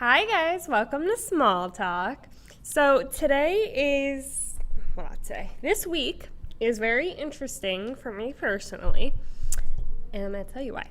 Hi guys, welcome to Small Talk. So this week is very interesting for me personally, and I'm going to tell you why.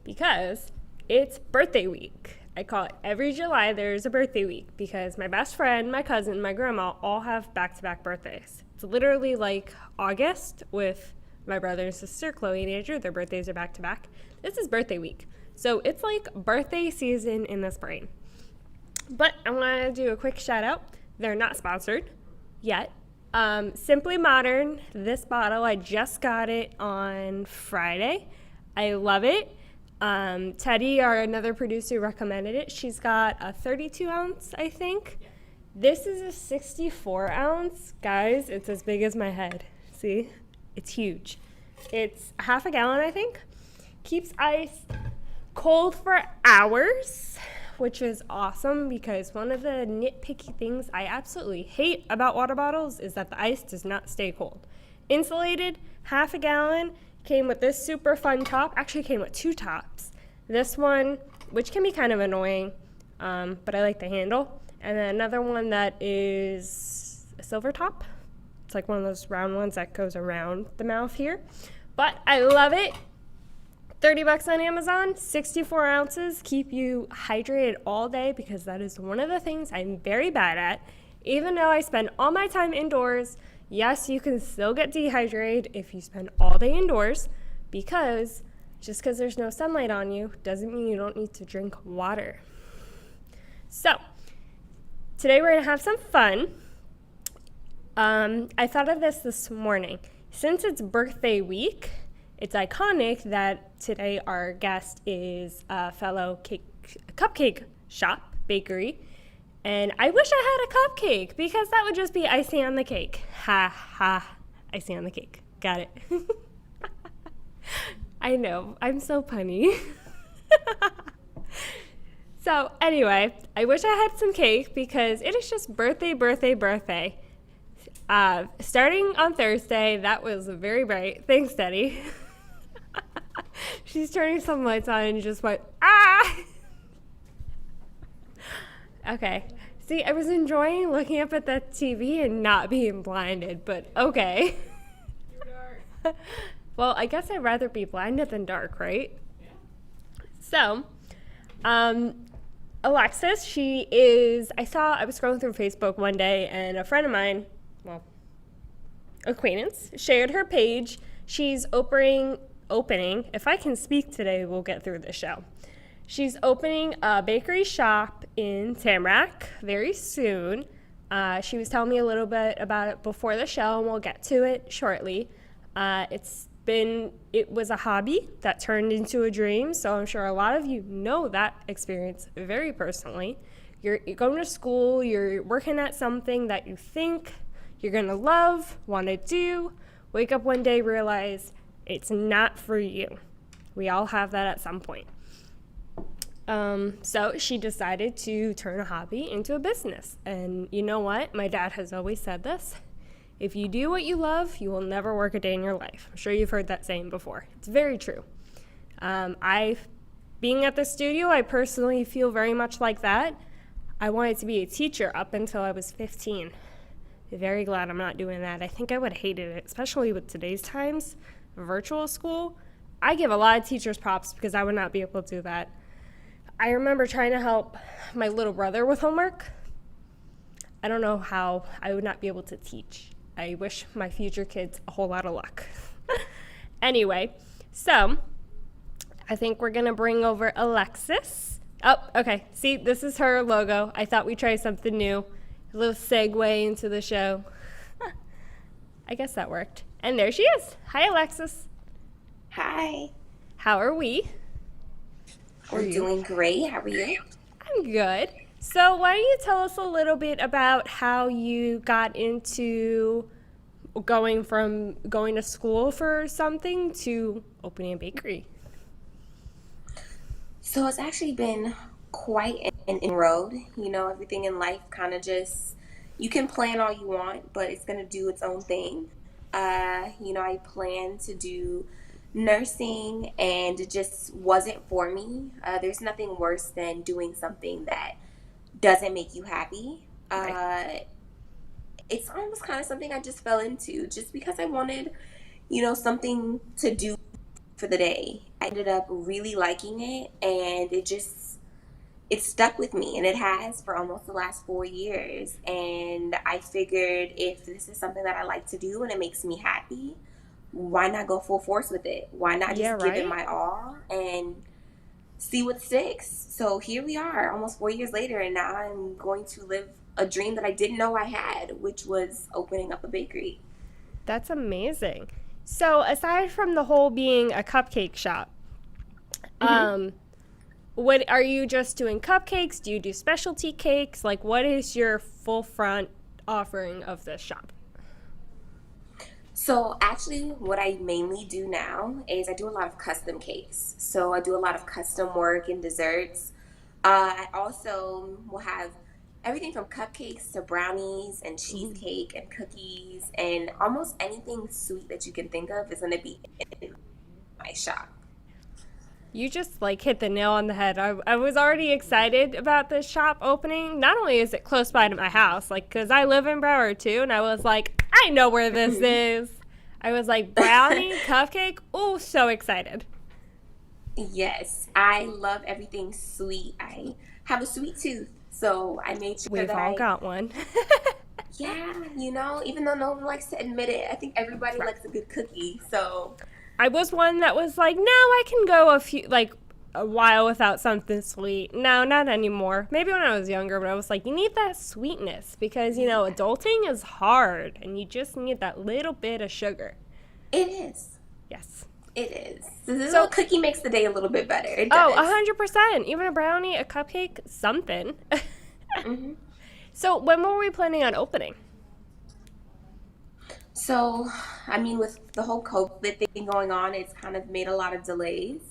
Because it's birthday week. I call it every July there's a birthday week because my best friend, my cousin, my grandma all have back-to-back birthdays. It's literally like August with my brother and sister, Chloe and Andrew. Their birthdays are back-to-back. This is birthday week. So it's like birthday season in the spring. But I want to do a quick shout out. They're not sponsored yet. Simply Modern, this bottle, I just got it on Friday. I love it. Teddy, our another producer, recommended it. She's got a 32 ounce, I think. This is a 64 ounce. Guys, it's as big as my head. See? It's huge. It's half a gallon, I think. Keeps ice cold for hours, which is awesome because one of the nitpicky things I absolutely hate about water bottles is that the ice does not stay cold. Insulated, half a gallon, came with this super fun top. Actually came with two tops. This one, which can be kind of annoying, but I like the handle. And then another one that is a silver top. It's like one of those round ones that goes around the mouth here. But I love it. $30 on Amazon, 64 ounces, keep you hydrated all day because that is one of the things I'm very bad at. Even though I spend all my time indoors, yes, you can still get dehydrated if you spend all day indoors because just because there's no sunlight on you doesn't mean you don't need to drink water. So, today we're going to have some fun. I thought of this morning. Since it's birthday week, it's iconic that today our guest is a fellow cupcake shop, bakery, and I wish I had a cupcake because that would just be icing on the cake. Ha ha, icing on the cake. Got it. I know, I'm so punny. So anyway, I wish I had some cake because it is just birthday. Starting on Thursday, that was very bright. Thanks, Daddy. She's turning some lights on and just went, ah! Okay. See, I was enjoying looking up at that TV and not being blinded, but okay. Dark. Well, I guess I'd rather be blinded than dark, right? Yeah. So, Alexis, I was scrolling through Facebook one day and a friend of mine, acquaintance, shared her page. She's opening, if I can speak today, we'll get through the show. She's opening a bakery shop in Tamarack very soon. She was telling me a little bit about it before the show, and we'll get to it shortly. It was a hobby that turned into a dream, so I'm sure a lot of you know that experience very personally. You're going to school, you're working at something that you think you're going to love, want to do, wake up one day, realize it's not for you. We all have that at some point. So she decided to turn a hobby into a business. And you know what? My dad has always said this. If you do what you love, you will never work a day in your life. I'm sure you've heard that saying before. It's very true. Being at the studio, I personally feel very much like that. I wanted to be a teacher up until I was 15. Very glad I'm not doing that. I think I would have hated it, especially with today's times, virtual school. I give a lot of teachers props because I would not be able to do that. I remember trying to help my little brother with homework. I don't know how I would not be able to teach. I wish my future kids a whole lot of luck. Anyway, so I think we're going to bring over Alexis. Oh, okay. See, this is her logo. I thought we'd try something new. A little segue into the show. I guess that worked. And there she is. Hi, Alexis. Hi. How are we? We're doing great. How are you? I'm good. So why don't you tell us a little bit about how you got into going from going to school for something to opening a bakery? So it's actually been quite an road. You know, everything in life kind of just, you can plan all you want, but it's going to do its own thing. I planned to do nursing and it just wasn't for me. There's nothing worse than doing something that doesn't make you happy. Right. It's almost kind of something I just fell into just because I wanted, you know, something to do for the day. I ended up really liking it, and it stuck with me, and it has for almost the last 4 years. And I figured if this is something that I like to do and it makes me happy, why not go full force with it? Why not Yeah, just give it right? my all and see what sticks? So here we are, almost 4 years later, and now I'm going to live a dream that I didn't know I had, which was opening up a bakery. That's amazing. So, aside from the whole being a cupcake shop, hmm um, what are you just doing cupcakes? Do you do specialty cakes? Like, what is your full front offering of this shop? So actually, what I mainly do now is I do a lot of custom cakes. So I do a lot of custom work and desserts. I also will have everything from cupcakes to brownies and Ooh. cheesecake and cookies, and almost anything sweet that you can think of is going to be in my shop. You just like hit the nail on the head. I was already excited about this shop opening. Not only is it close by to my house, like, because I live in Broward too, and I was like, I know where this is. I was like, brownie, cupcake. Oh, so excited. Yes, I love everything sweet. I have a sweet tooth, so I made sure We've that all I, got one. yeah, even though no one likes to admit it, I think everybody Right. likes a good cookie. So I was one that was like, no, I can go a while without something sweet. No, not anymore. Maybe when I was younger, but I was like, you need that sweetness because, yeah, adulting is hard and you just need that little bit of sugar. it is. Yes. It is. So this little So, cookie makes the day a little bit better. It oh, does. 100%. Even a brownie, a cupcake, something. hmm So, when were we planning on opening? So, I mean, with the whole COVID thing going on, it's kind of made a lot of delays.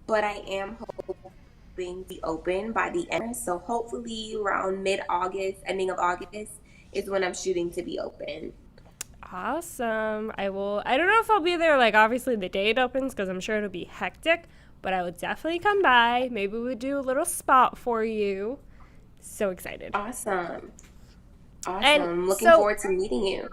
But I am hoping to be open by the end. So hopefully around mid-August, ending of August is when I'm shooting to be open. Awesome. I don't know if I'll be there, like, obviously the day it opens, because I'm sure it'll be hectic, but I would definitely come by. Maybe we'll do a little spot for you. So excited. Awesome. And Awesome. Looking so, forward to meeting you.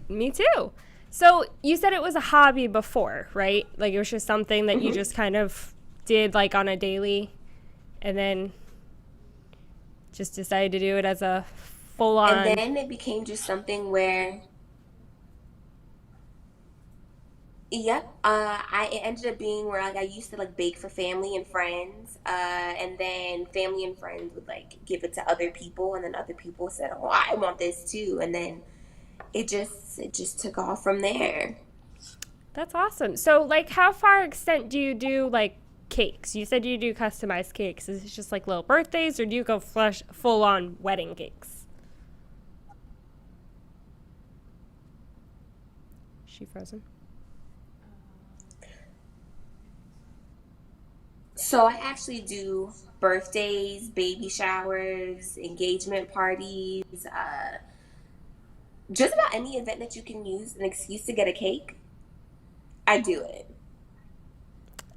me too. So, you said it was a hobby before, right? Like, it was just something that you hmm just kind of did, like, on a daily, and then just decided to do it as a full And on. then it became just something where, yep, it ended up being where like I used to like bake for family and friends, and then family and friends would like give it to other people, and then other people said, "Oh, I want this too," and then it just took off from there. That's awesome. So, like, how far extent do you do like cakes? You said you do customized cakes. Is it just like little birthdays, or do you go full on wedding cakes? Is she frozen? So I actually do birthdays, baby showers, engagement parties, just about any event that you can use an excuse to get a cake. I do it.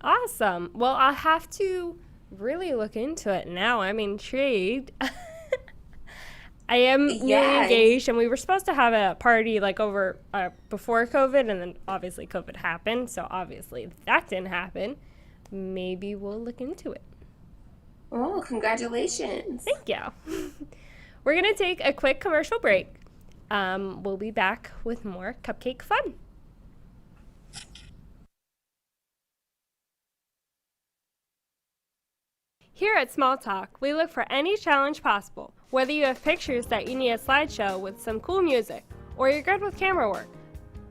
Awesome. Well, I'll have to really look into it now. I'm intrigued. I am newly Yeah, it's engaged, and we were supposed to have a party like over before COVID, and then obviously COVID happened. So obviously that didn't happen. Maybe we'll look into it. oh, congratulations. Thank you. We're gonna take a quick commercial break. We'll be back with more cupcake fun. Here at Small Talk, we look for any challenge possible. Whether you have pictures that you need a slideshow with some cool music, or you're good with camera work,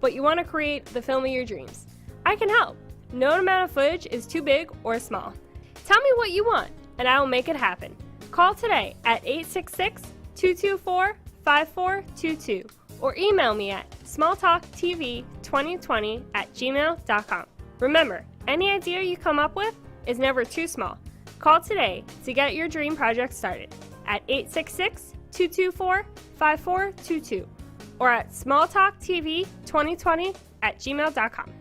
but you want to create the film of your dreams, I can help. No amount of footage is too big or small. Tell me what you want, and I will make it happen. Call today at 866 224 5422 or email me at smalltalktv2020@gmail.com. Remember, any idea you come up with is never too small. Call today to get your dream project started at 866 224 5422 or at smalltalktv2020@gmail.com.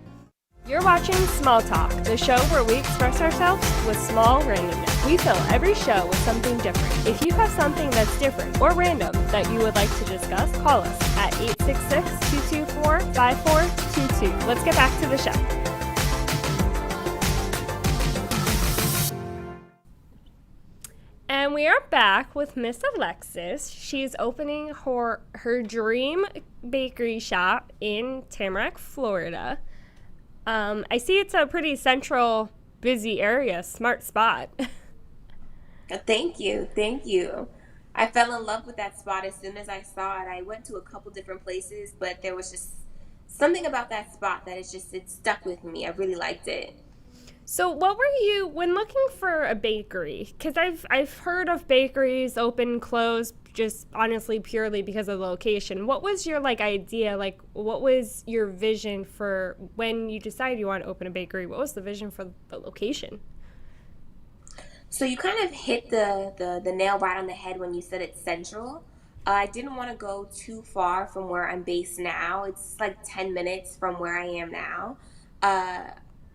You're watching Small Talk, the show where we express ourselves with small randomness. We fill every show with something different. If you have something that's different or random that you would like to discuss, call us at 866-224-5422. Let's get back to the show. And we are back with Miss Alexis. She's opening her dream bakery shop in Tamarack, Florida. I see it's a pretty central, busy area, smart spot. Thank you. Thank you. I fell in love with that spot as soon as I saw it. I went to a couple different places, but there was just something about that spot that it stuck with me. I really liked it. So what were you, when looking for a bakery, because I've heard of bakeries open, close, just honestly purely because of the location. What was your idea? What was your vision for when you decided you want to open a bakery? What was the vision for the location? So you kind of hit the nail right on the head when you said it's central. I didn't want to go too far from where I'm based now. It's like 10 minutes from where I am now. Uh,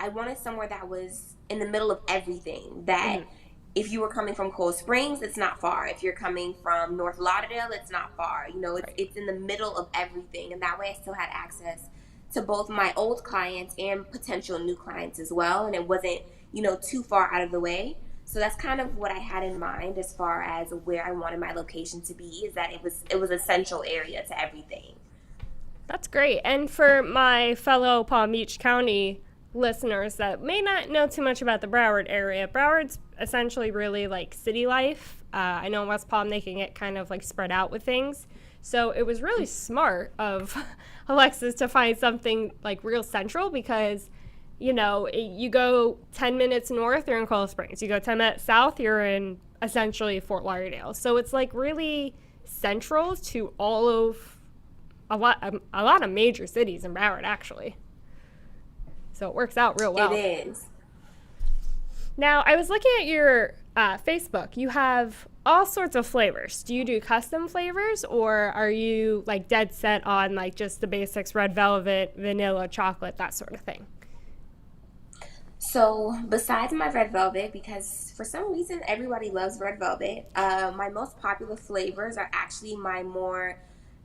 I wanted somewhere that was in the middle of everything. That if you were coming from Cold Springs, it's not far. If you're coming from North Lauderdale, it's not far. It's in the middle of everything. And that way I still had access to both my old clients and potential new clients as well. And it wasn't, too far out of the way. So that's kind of what I had in mind as far as where I wanted my location to be, is that it was a central area to everything. That's great. And for my fellow Palm Beach County listeners that may not know too much about the Broward area, Broward's essentially really like city life. I know in West Palm they can get kind of like spread out with things. So it was really smart of Alexis to find something like real central because, you go 10 minutes north, you're in Coral Springs. You go 10 minutes south, you're in essentially Fort Lauderdale. So it's like really central to all of a lot of major cities in Broward, actually. So it works out real well. It is. Now, I was looking at your Facebook. You have all sorts of flavors. Do you do custom flavors, or are you like dead set on like just the basics, red velvet, vanilla, chocolate, that sort of thing? So besides my red velvet, because for some reason everybody loves red velvet, my most popular flavors are actually my more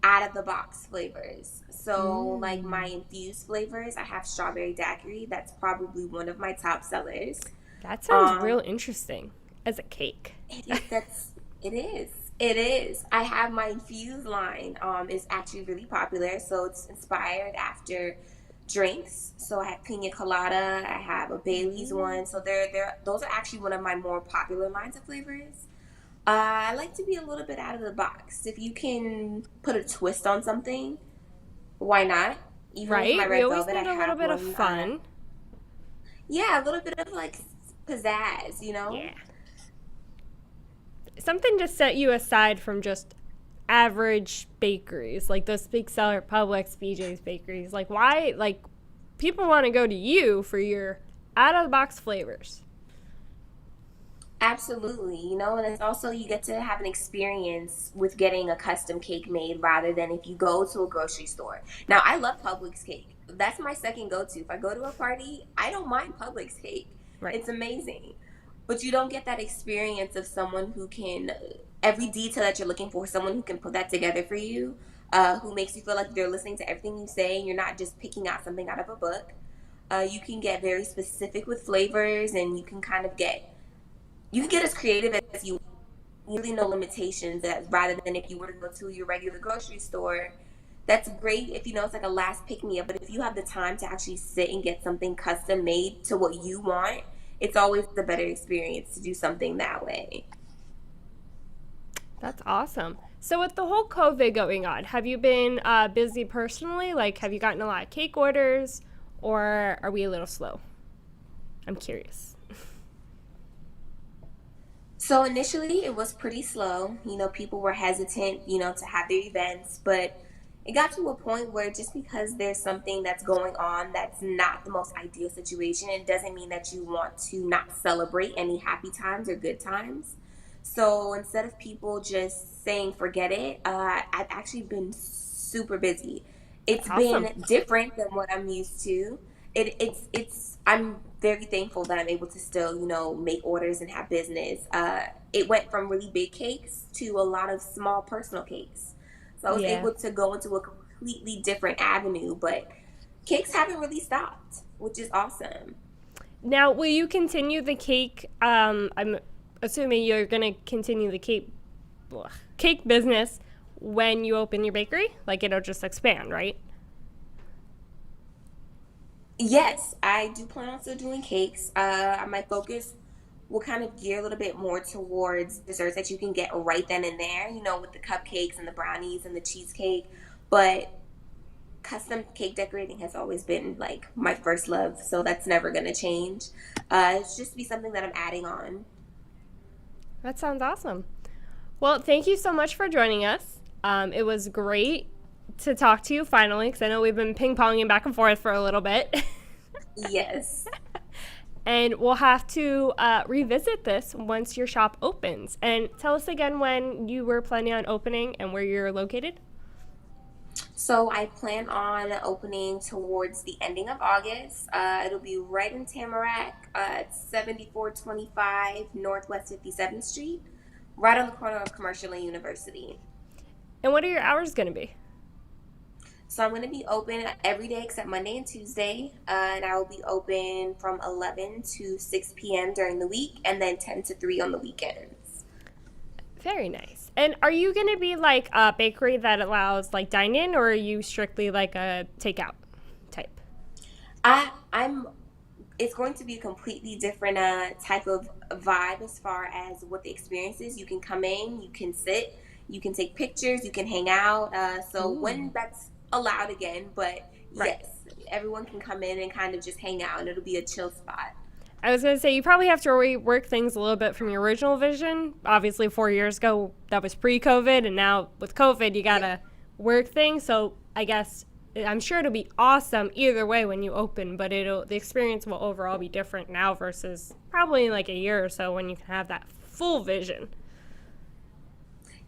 out of the box flavors. So like my infused flavors, I have strawberry daiquiri. That's probably one of my top sellers. That sounds real interesting as a cake. It is. It is. I have my infused line is actually really popular. So it's inspired after drinks. So I have pina colada, I have a Bailey's one. So those are actually one of my more popular lines of flavors. I like to be a little bit out of the box. If you can put a twist on something, why not? Even with my Right? We red always velvet, I need a little have bit of one. fun. Yeah, a little bit of like pizzazz, Yeah. Something to set you aside from just average bakeries, like those big seller Publix, BJ's bakeries. Like why, like people want to go to you for your out of the box flavors. Absolutely, and it's also you get to have an experience with getting a custom cake made rather than if you go to a grocery store. Now, I love Publix cake. That's my second go-to. If I go to a party, I don't mind Publix cake. Right. It's amazing. But you don't get that experience of someone who can, every detail that you're looking for, someone who can put that together for you, who makes you feel like they're listening to everything you say and you're not just picking out something out of a book. You can get very specific with flavors and you can get as creative as you really no limitations rather than if you were to go to your regular grocery store. That's great if it's like a last pick me up, but if you have the time to actually sit and get something custom made to what you want, it's always the better experience to do something that way. That's awesome. So with the whole COVID going on, have you been busy personally? Like, have you gotten a lot of cake orders, or are we a little slow? I'm curious. So initially it was pretty slow. People were hesitant, to have their events, but it got to a point where just because there's something that's going on that's not the most ideal situation, it doesn't mean that you want to not celebrate any happy times or good times. So instead of people just saying forget it, I've actually been super busy. It's Awesome. been different than what I'm used to. it's I'm very thankful that I'm able to still, make orders and have business. It went from really big cakes to a lot of small personal cakes. So I was Yeah. able to go into a completely different avenue, but cakes haven't really stopped, which is awesome. Now, will you continue the cake? I'm assuming you're going to continue the cake business when you open your bakery. Like it'll just expand, right? Yes, I do plan on still doing cakes. My focus will kind of gear a little bit more towards desserts that you can get right then and there, with the cupcakes and the brownies and the cheesecake. But custom cake decorating has always been like my first love, so that's never going to change. It's just be something that I'm adding on. That sounds awesome. Well, thank you so much for joining us. It was great to talk to you finally, because I know we've been ping ponging back and forth for a little bit. Yes. And we'll have to revisit this once your shop opens. And tell us again when you were planning on opening and where you're located. So I plan on opening towards the ending of August. It'll be right in Tamarack, 7425 Northwest 57th Street, right on the corner of Commercial and University. And what are your hours going to be? So I'm going to be open every day except Monday and Tuesday, and I will be open from 11 to 6 p.m. during the week, and then 10 to 3 on the weekends. Very nice. And are you going to be like a bakery that allows like dine-in, or are you strictly like a takeout type? I'm. It's going to be a completely different type of vibe as far as what the experience is. You can come in, you can sit, you can take pictures, you can hang out. So when Ooh. that's allowed again, but Right. yes, everyone can come in and kind of just hang out, and it'll be a chill spot. I was going to say, you probably have to rework things a little bit from your original vision. Obviously, 4 years ago, that was pre-COVID, and now with COVID, you got Yeah. to work things. So I guess I'm sure it'll be awesome either way when you open, but the experience will overall be different now versus probably in like a year or so when you can have that full vision.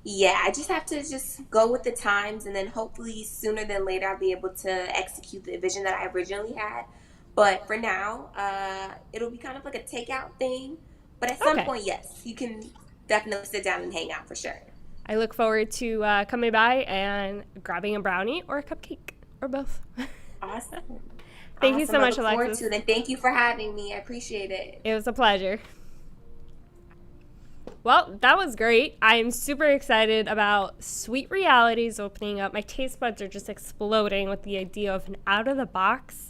Yeah, I just have to just go with the times, and then hopefully sooner than later I'll be able to execute the vision that I originally had. But for now, it'll be kind of like a takeout thing. But at some Okay. point, yes, you can definitely sit down and hang out for sure. I look forward to coming by and grabbing a brownie or a cupcake or both. Awesome. Thank you so Awesome. I much, look forward to Alexis. it. And thank you for having me. I appreciate it. It was a pleasure. Well, that was great. I'm super excited about Sweet Realities opening up. My taste buds are just exploding with the idea of an out of the box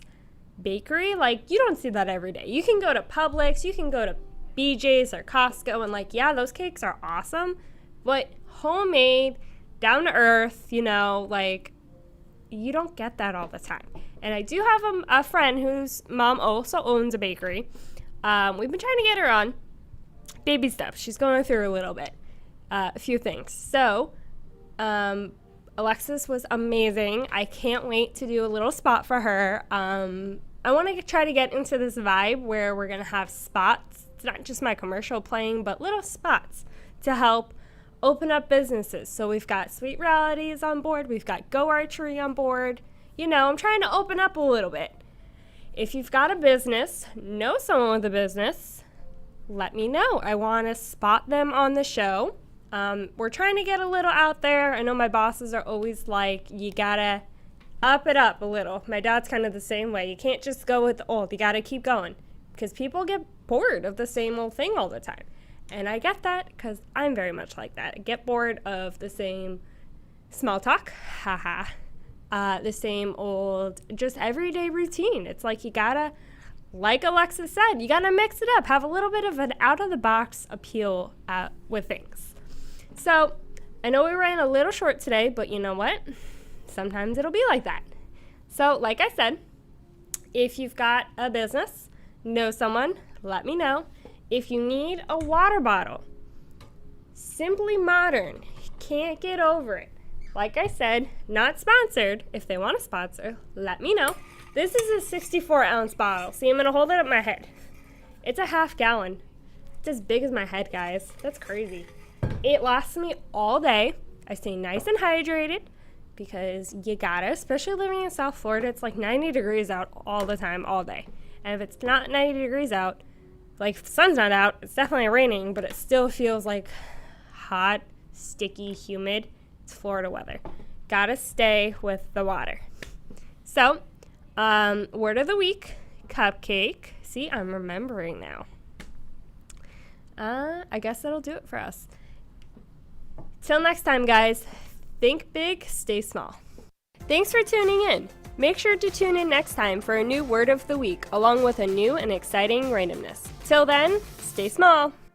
bakery. Like, you don't see that every day. You can go to Publix, you can go to BJ's or Costco, and like, yeah, those cakes are awesome, but homemade, down to earth, like, you don't get that all the time. And I do have a friend whose mom also owns a bakery. We've been trying to get her on. Baby steps. She's going through a little bit, a few things. So, Alexis was amazing. I can't wait to do a little spot for her. I want to try to get into this vibe where we're going to have spots. It's not just my commercial playing, but little spots to help open up businesses. So we've got Sweet Realities on board. We've got Go Archery on board. I'm trying to open up a little bit. If you've got a business, know someone with a business, let me know. I want to spot them on the show. We're trying to get a little out there. I know my bosses are always like, you gotta up it up a little. My dad's kind of the same way. You can't just go with the old. You gotta keep going because people get bored of the same old thing all the time. And I get that because I'm very much like that. I get bored of the same small talk, haha, the same old, just everyday routine. It's like you gotta, like Alexis said, you gotta mix it up. Have a little bit of an out-of-the-box appeal with things. So I know we ran a little short today, but you know what? Sometimes it'll be like that. So like I said, if you've got a business, know someone, let me know. If you need a water bottle, Simply Modern, can't get over it. Like I said, not sponsored. If they want to sponsor, let me know. This is a 64-ounce bottle. See, I'm going to hold it up my head. It's a half gallon. It's as big as my head, guys. That's crazy. It lasts me all day. I stay nice and hydrated because you gotta, especially living in South Florida. It's like 90 degrees out all the time, all day. And if it's not 90 degrees out, like if the sun's not out, it's definitely raining, but it still feels like hot, sticky, humid. It's Florida weather. Gotta stay with the water. So, word of the week, cupcake. See, I'm remembering now. I guess that'll do it for us. Till next time, guys. Think big, stay small. Thanks for tuning in. Make sure to tune in next time for a new word of the week, along with a new and exciting randomness. Till then, stay small.